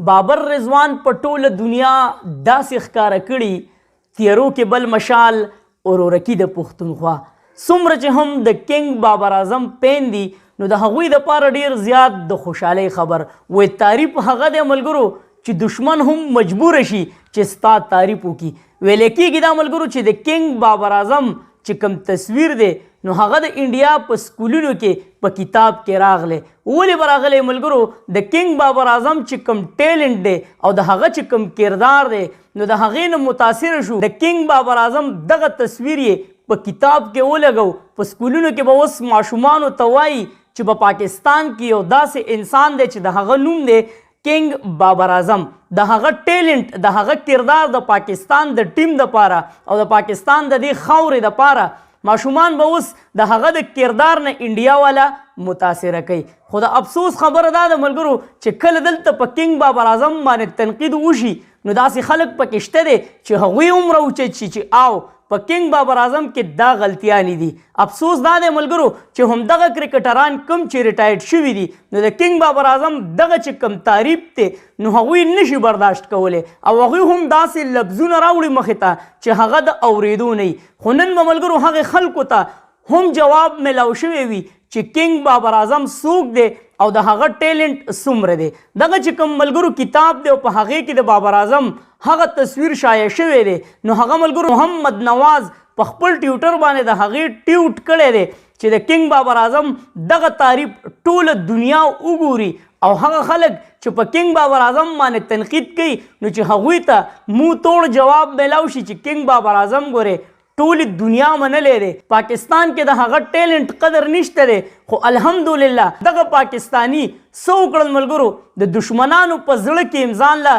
بابر رضوان په ټوله دنیا داسې ښکاره کړي تیرو کې بل مشال ورورکي د پښتونخوا. څومره چې هم د کنګ بابر اعظم پین دي نو د هغوی دپاره ډېر زیات د خوشحالۍ خبر. وایي تعریف هغه دی ملګرو چې دشمن هم مجبوره شي چې ستا تعریف وکړي. ویلی کېږي دا ملګرو چې د کنګ بابر اعظم چې کوم تصویر دی نو هغه د انډیا په سکولونو کې په کتاب کې راغلی. ولې به راغلی ملګرو؟ د کنګ بابر اعظم چې کوم ټیلنټ دی او د هغه چې کوم کردار دی نو د هغې نه متاثره شو. د کنګ بابر اعظم دغه تصویر یې په کتاب کې ولګو. په سکولونو کې به اوس ماشومانو ته وایي چې په پاکستان کې یو داسې انسان دی چې د هغه نوم دی کنګ بابر اعظم. د هغه ټیلنټ د هغه کردار د پاکستان د ټیم دپاره او د پاکستان د دې خاورې دپاره ماشومان به اوس د هغه د کردار نه انډیا والا متاثره کوي. خو د افسوس خبره دا ده ملګرو چې کله دلته په کنګ بابر اعظم باندې تنقید وشي نو داسې خلک پکې شته دی چې هغوی هم راوچت شي چې آو په کنګ بابر اعظم کې دا غلطیانې دي. افسوس دا دی ملګرو چې همدغه کرکټران کوم چې ریټایرډ شوي دي نو د کنګ بابر اعظم دغه چې کوم تعریف دی نو هغوی نشي برداشت کولی او هغوی هم داسې لفظونه راوړي مخې ته چې هغه د اورېدو نه وي. خو نن به ملګرو هغې خلکو ته هم جواب میلاو شوی وي چې کنګ بابر اعظم څوک دی او د هغه ټیلنټ څومره دی. دغه چې کوم ملګرو کتاب دی او په هغې کې د بابر اعظم هغه تصویر شایع شوی دی نو هغه ملګرو محمد نواز په خپل ټویټر باندې د هغې ټویټ کړی دی چې د کنګ بابر اعظم دغه تعریف ټوله دنیا وګوري او هغه خلک چې په کنګ بابر اعظم باندې تنقید کوي نو چې هغوی ته مو توړ جواب میلاو شي چې کنګ بابر اعظم ګورې ټولې دنیا منلی دی. پاکستان کې د هغه ټیلنټ قدر نشته دی خو الحمدلله دغه پاکستاني څه وکړل ملګرو د دشمنانو په زړه کې ځان له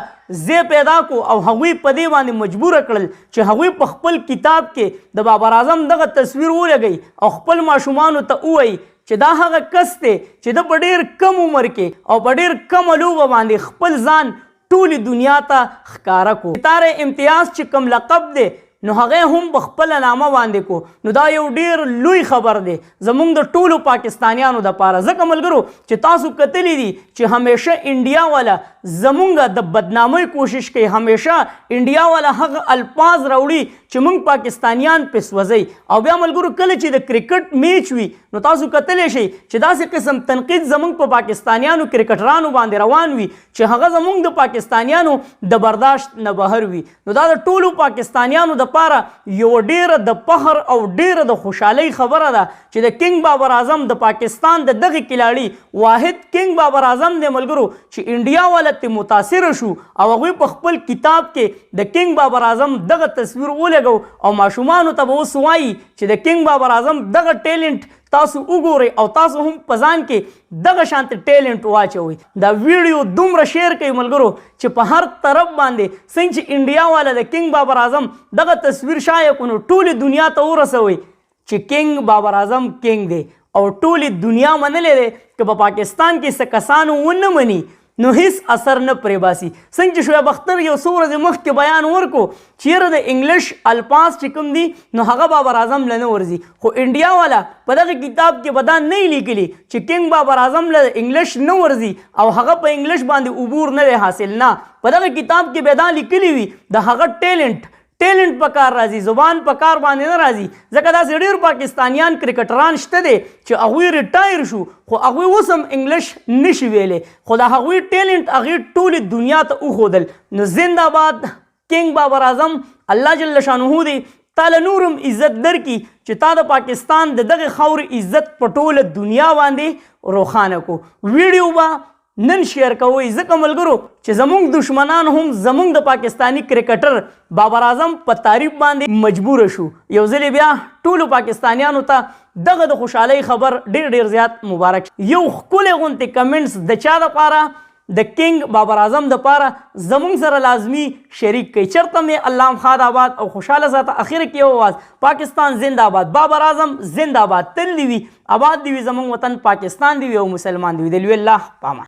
ځای پیدا کو او هغوی په دې باندې مجبوره کړل چې هغوی په خپل کتاب کې د بابر اعظم دغه تصویر ولګوي او خپل ماشومانو ته ووایي چې دا هغه کس دی چې د په ډېر کم عمر کې او په ډېر کمه لوبه باندې خپل ځان ټولې دنیا ته ښکاره کو. ستاره امتیاز چې کوم لقب دی نو هغه هم په خپله نامه باندې کو نو دا یو ډېر لوی خبر دی زموږ د ټولو پاکستانیانو دپاره. ځکه ملګرو چې تاسو کتلی دي چې همیشه انډیا والا زموږ د بدنامۍ کوشش کوي. همیشه انډیا والا هغه الفاظ راوړي چې موږ پاکستانیان پې سوځئ او بیا ملګرو کله چې د کرکټ میچ وي نو تاسو کتلی شئ چې داسې قسم تنقید زموږ په پاکستانیانو کرکټرانو باندې روان وي چې هغه زموږ د پاکستانیانو د برداشت نه بهر وي. نو دا د ټولو پاکستانیانو د پاره یو ډیره د فخر او ډیره د خوشحالۍ خبره ده چې د کنګ بابر اعظم د پاکستان د دغه کلاړي واحد کنګ بابر اعظم دی ملګرو چې انډیا والا ته متاثره شو او هغوی په خپل کتاب کې د کنګ بابر اعظم دغه تصویر ولګو او ماشومانو ته به اوس وایي چې د کنګ بابر اعظم دغه ټیلنټ تاسو وګورئ او تاسو هم په ځان کې دغه شانته ټیلنټ واچوئ. دا ویډیو دومره شیر کوي ملګرو چې په هر طرف باندې څنګه چې انډیا والا د کنګ بابر اعظم دغه تصویر شایع کړو نو ټولې دنیا ته ورسوئ چې کنګ بابر اعظم کنګ دی او ټولې دنیا منلی دی. که په پاکستان کې څه کسانو ونه مني نو هیڅ اثر نه پرې باسي. څنګه چې شعیب اختر یو څو ورځې مخکې بیان ورکو چې یاره د انګلیش الفاظ چې کوم دي نو هغه بابر اعظم له نه ورځي خو انډیا والا په دغه کتاب کې به دا نه یې لیکلي چې کنګ بابر اعظم له انګلیش نه ورځي او هغه په انګلیش باندې عبور نه دی حاصل. نه په دغه کتاب کې به دا لیکلي وي د هغه ټیلنټ په کار راځي زبان په کار باندې نه راځي. ځکه داسې ډېر پاکستانیان کرکټران شته دی چې هغوی ریټایر شو خو هغوی اوس هم انګلیش نشي ویلی خو د هغوی ټیلنټ هغې ټولې دنیا ته وښودل. نو زنده باد کنګ بابر اعظم. الله جل شانه دی تاله نورم عزت درکړي چې تا د پاکستان د دغې خاورې عزت په ټوله دنیا باندې روښانه کو. ویډیو به نن شیر کوئ ځکه ملګرو چې زموږ دشمنان هم زموږ د پاکستانی کرکټر بابر اعظم په تعریف باندې مجبوره شو. یو ځلې بیا ټولو پاکستانیانو ته دغه د خوشحالۍ خبر ډېر زیات مبارک. یو ښکلی غوندې کمنټس د چا دپاره د کنګ بابر اعظم دپاره زموږ سره لازمي شریک کړئ. چېرته مې الله خاد آباد او خوشحاله ساته. اخر کې یو آواز پاکستان زنده آباد بابر اعظم زنده آباد. تل دې وي آباد دې وي زموږ وطن پاکستان دې وي او مسلمان دې وي. د لوی الله په امان.